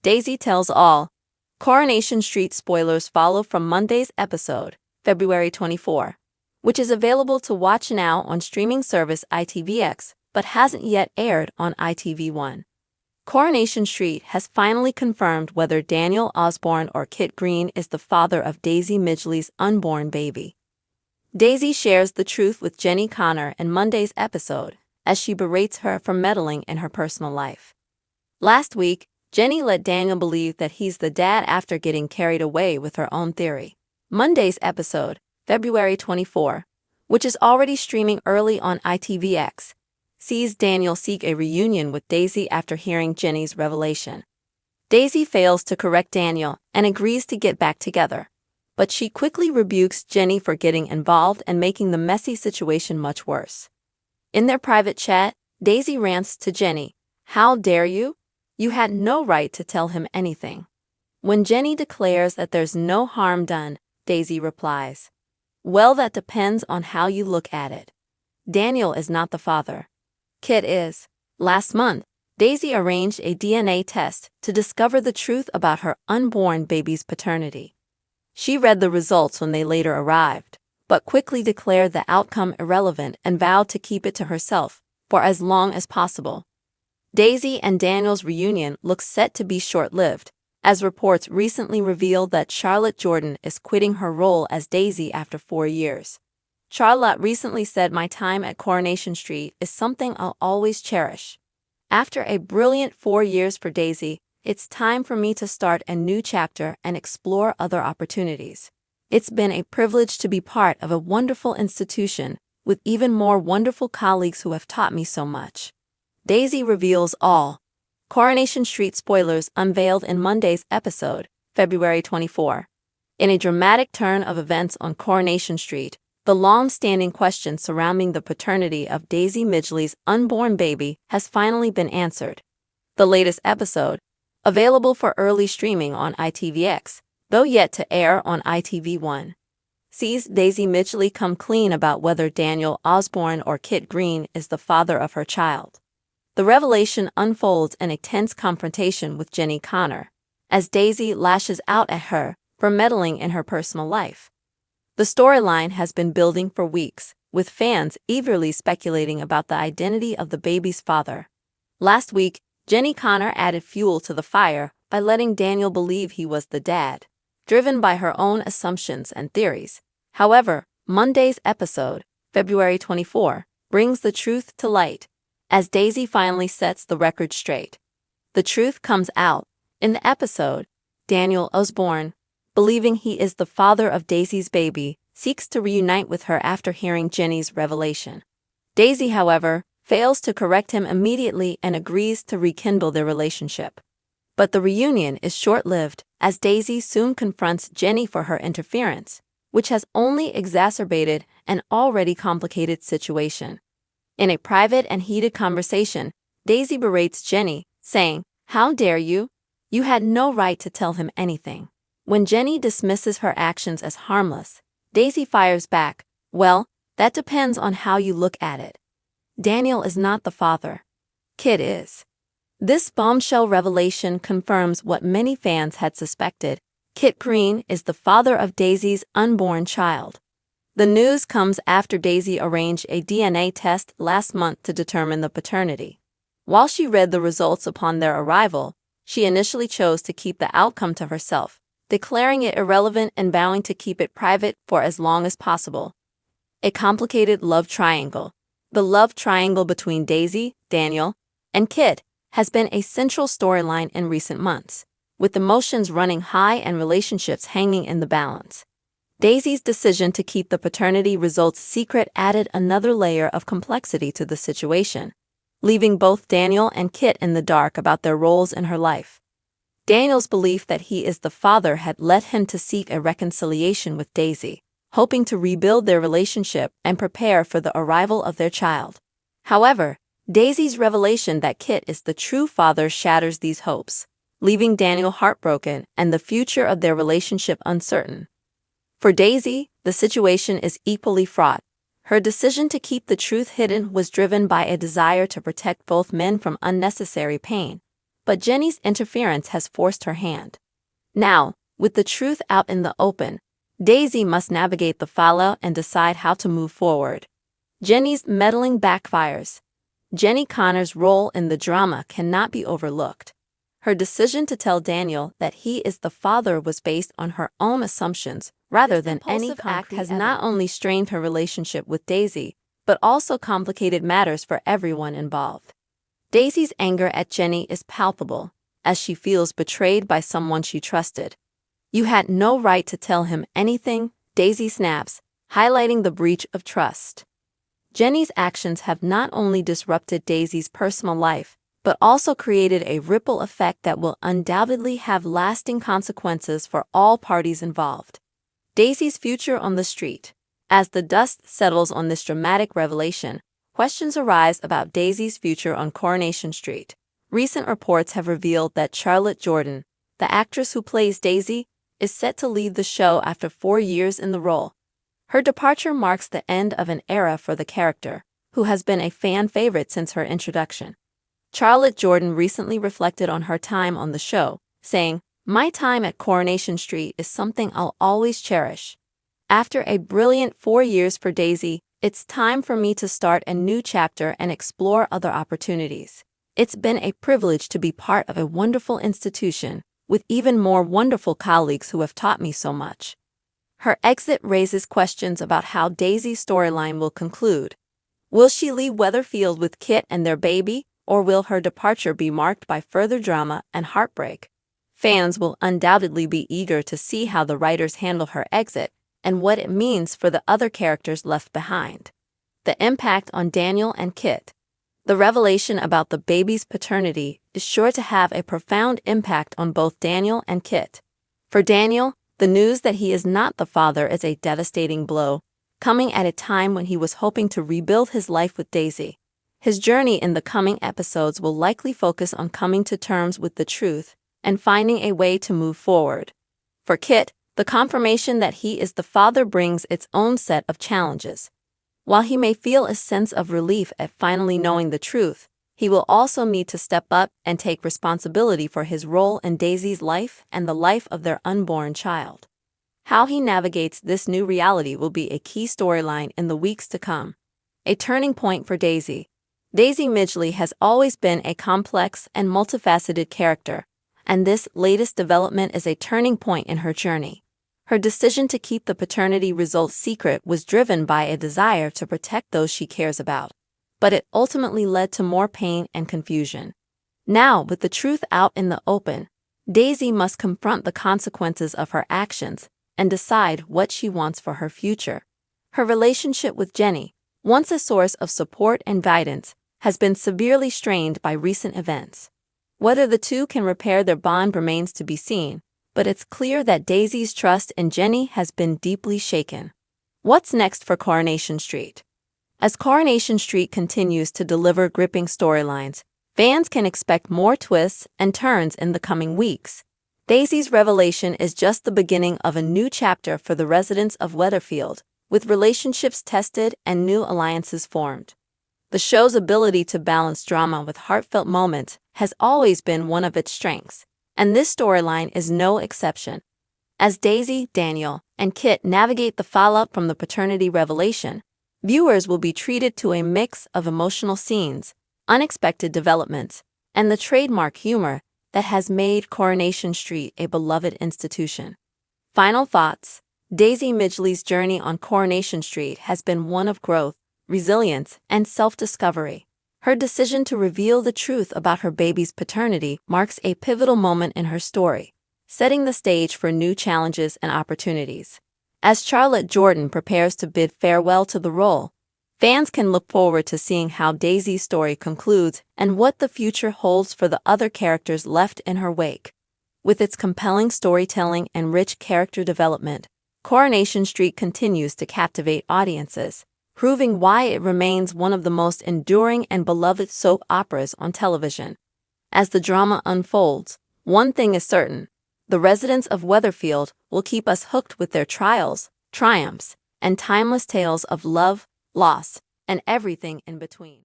Daisy tells all. Coronation Street spoilers follow from Monday's episode, February 24, which is available to watch now on streaming service ITVX, but hasn't yet aired on ITV1. Coronation Street has finally confirmed whether Daniel Osborne or Kit Green is the father of Daisy Midgley's unborn baby. Daisy shares the truth with Jenny Connor in Monday's episode, as she berates her for meddling in her personal life. Last week, Jenny let Daniel believe that he's the dad after getting carried away with her own theory. Monday's episode, February 24, which is already streaming early on ITVX, sees Daniel seek a reunion with Daisy after hearing Jenny's revelation. Daisy fails to correct Daniel and agrees to get back together, but she quickly rebukes Jenny for getting involved and making the messy situation much worse. In their private chat, Daisy rants to Jenny, "How dare you? You had no right to tell him anything." When Jenny declares that there's no harm done, Daisy replies, "Well, that depends on how you look at it. Daniel is not the father. Kit is." Last month, Daisy arranged a DNA test to discover the truth about her unborn baby's paternity. She read the results when they later arrived, but quickly declared the outcome irrelevant and vowed to keep it to herself for as long as possible. Daisy and Daniel's reunion looks set to be short-lived, as reports recently revealed that Charlotte Jordan is quitting her role as Daisy after 4 years. Charlotte recently said, "My time at Coronation Street is something I'll always cherish. After a brilliant 4 years for Daisy, it's time for me to start a new chapter and explore other opportunities. It's been a privilege to be part of a wonderful institution with even more wonderful colleagues who have taught me so much." Daisy reveals all. Coronation Street spoilers unveiled in Monday's episode, February 24. In a dramatic turn of events on Coronation Street, the long-standing question surrounding the paternity of Daisy Midgley's unborn baby has finally been answered. The latest episode, available for early streaming on ITVX, though yet to air on ITV1, sees Daisy Midgley come clean about whether Daniel Osborne or Kit Green is the father of her child. The revelation unfolds in a tense confrontation with Jenny Connor, as Daisy lashes out at her for meddling in her personal life. The storyline has been building for weeks, with fans eagerly speculating about the identity of the baby's father. Last week, Jenny Connor added fuel to the fire by letting Daniel believe he was the dad, driven by her own assumptions and theories. However, Monday's episode, February 24, brings the truth to light, as Daisy finally sets the record straight. The truth comes out. In the episode, Daniel Osborne, believing he is the father of Daisy's baby, seeks to reunite with her after hearing Jenny's revelation. Daisy, however, fails to correct him immediately and agrees to rekindle their relationship. But the reunion is short-lived, as Daisy soon confronts Jenny for her interference, which has only exacerbated an already complicated situation. In a private and heated conversation, Daisy berates Jenny, saying, "How dare you? You had no right to tell him anything." When Jenny dismisses her actions as harmless, Daisy fires back, "Well, that depends on how you look at it. Daniel is not the father. Kit is." This bombshell revelation confirms what many fans had suspected. Kit Green is the father of Daisy's unborn child. The news comes after Daisy arranged a DNA test last month to determine the paternity. While she read the results upon their arrival, she initially chose to keep the outcome to herself, declaring it irrelevant and vowing to keep it private for as long as possible. A complicated love triangle. The love triangle between Daisy, Daniel, and Kit has been a central storyline in recent months, with emotions running high and relationships hanging in the balance. Daisy's decision to keep the paternity results secret added another layer of complexity to the situation, leaving both Daniel and Kit in the dark about their roles in her life. Daniel's belief that he is the father had led him to seek a reconciliation with Daisy, hoping to rebuild their relationship and prepare for the arrival of their child. However, Daisy's revelation that Kit is the true father shatters these hopes, leaving Daniel heartbroken and the future of their relationship uncertain. For Daisy, the situation is equally fraught. Her decision to keep the truth hidden was driven by a desire to protect both men from unnecessary pain, but Jenny's interference has forced her hand. Now, with the truth out in the open, Daisy must navigate the fallout and decide how to move forward. Jenny's meddling backfires. Jenny Connor's role in the drama cannot be overlooked. Her decision to tell Daniel that he is the father was based on her own assumptions rather than any concrete act has not only strained her relationship with Daisy, but also complicated matters for everyone involved. Daisy's anger at Jenny is palpable, as she feels betrayed by someone she trusted. "You had no right to tell him anything," Daisy snaps, highlighting the breach of trust. Jenny's actions have not only disrupted Daisy's personal life, but also created a ripple effect that will undoubtedly have lasting consequences for all parties involved. Daisy's future on the street. As the dust settles on this dramatic revelation, questions arise about Daisy's future on Coronation Street. Recent reports have revealed that Charlotte Jordan, the actress who plays Daisy, is set to leave the show after 4 years in the role. Her departure marks the end of an era for the character, who has been a fan favorite since her introduction. Charlotte Jordan recently reflected on her time on the show, saying, "My time at Coronation Street is something I'll always cherish. After a brilliant 4 years for Daisy, it's time for me to start a new chapter and explore other opportunities. It's been a privilege to be part of a wonderful institution, with even more wonderful colleagues who have taught me so much." Her exit raises questions about how Daisy's storyline will conclude. Will she leave Weatherfield with Kit and their baby, or will her departure be marked by further drama and heartbreak? Fans will undoubtedly be eager to see how the writers handle her exit and what it means for the other characters left behind. The impact on Daniel and Kit. The revelation about the baby's paternity is sure to have a profound impact on both Daniel and Kit. For Daniel, the news that he is not the father is a devastating blow, coming at a time when he was hoping to rebuild his life with Daisy. His journey in the coming episodes will likely focus on coming to terms with the truth and finding a way to move forward. For Kit, the confirmation that he is the father brings its own set of challenges. While he may feel a sense of relief at finally knowing the truth, he will also need to step up and take responsibility for his role in Daisy's life and the life of their unborn child. How he navigates this new reality will be a key storyline in the weeks to come. A turning point for Daisy. Daisy Midgley has always been a complex and multifaceted character, and this latest development is a turning point in her journey. Her decision to keep the paternity results secret was driven by a desire to protect those she cares about, but it ultimately led to more pain and confusion. Now, with the truth out in the open, Daisy must confront the consequences of her actions and decide what she wants for her future. Her relationship with Jenny, once a source of support and guidance, has been severely strained by recent events. Whether the two can repair their bond remains to be seen, but it's clear that Daisy's trust in Jenny has been deeply shaken. What's next for Coronation Street? As Coronation Street continues to deliver gripping storylines, fans can expect more twists and turns in the coming weeks. Daisy's revelation is just the beginning of a new chapter for the residents of Weatherfield, with relationships tested and new alliances formed. The show's ability to balance drama with heartfelt moments has always been one of its strengths, and this storyline is no exception. As Daisy, Daniel, and Kit navigate the fallout from the paternity revelation, viewers will be treated to a mix of emotional scenes, unexpected developments, and the trademark humor that has made Coronation Street a beloved institution. Final thoughts. Daisy Midgley's journey on Coronation Street has been one of growth, resilience, and self-discovery. Her decision to reveal the truth about her baby's paternity marks a pivotal moment in her story, setting the stage for new challenges and opportunities. As Charlotte Jordan prepares to bid farewell to the role, fans can look forward to seeing how Daisy's story concludes and what the future holds for the other characters left in her wake. With its compelling storytelling and rich character development, Coronation Street continues to captivate audiences, proving why it remains one of the most enduring and beloved soap operas on television. As the drama unfolds, one thing is certain: the residents of Weatherfield will keep us hooked with their trials, triumphs, and timeless tales of love, loss, and everything in between.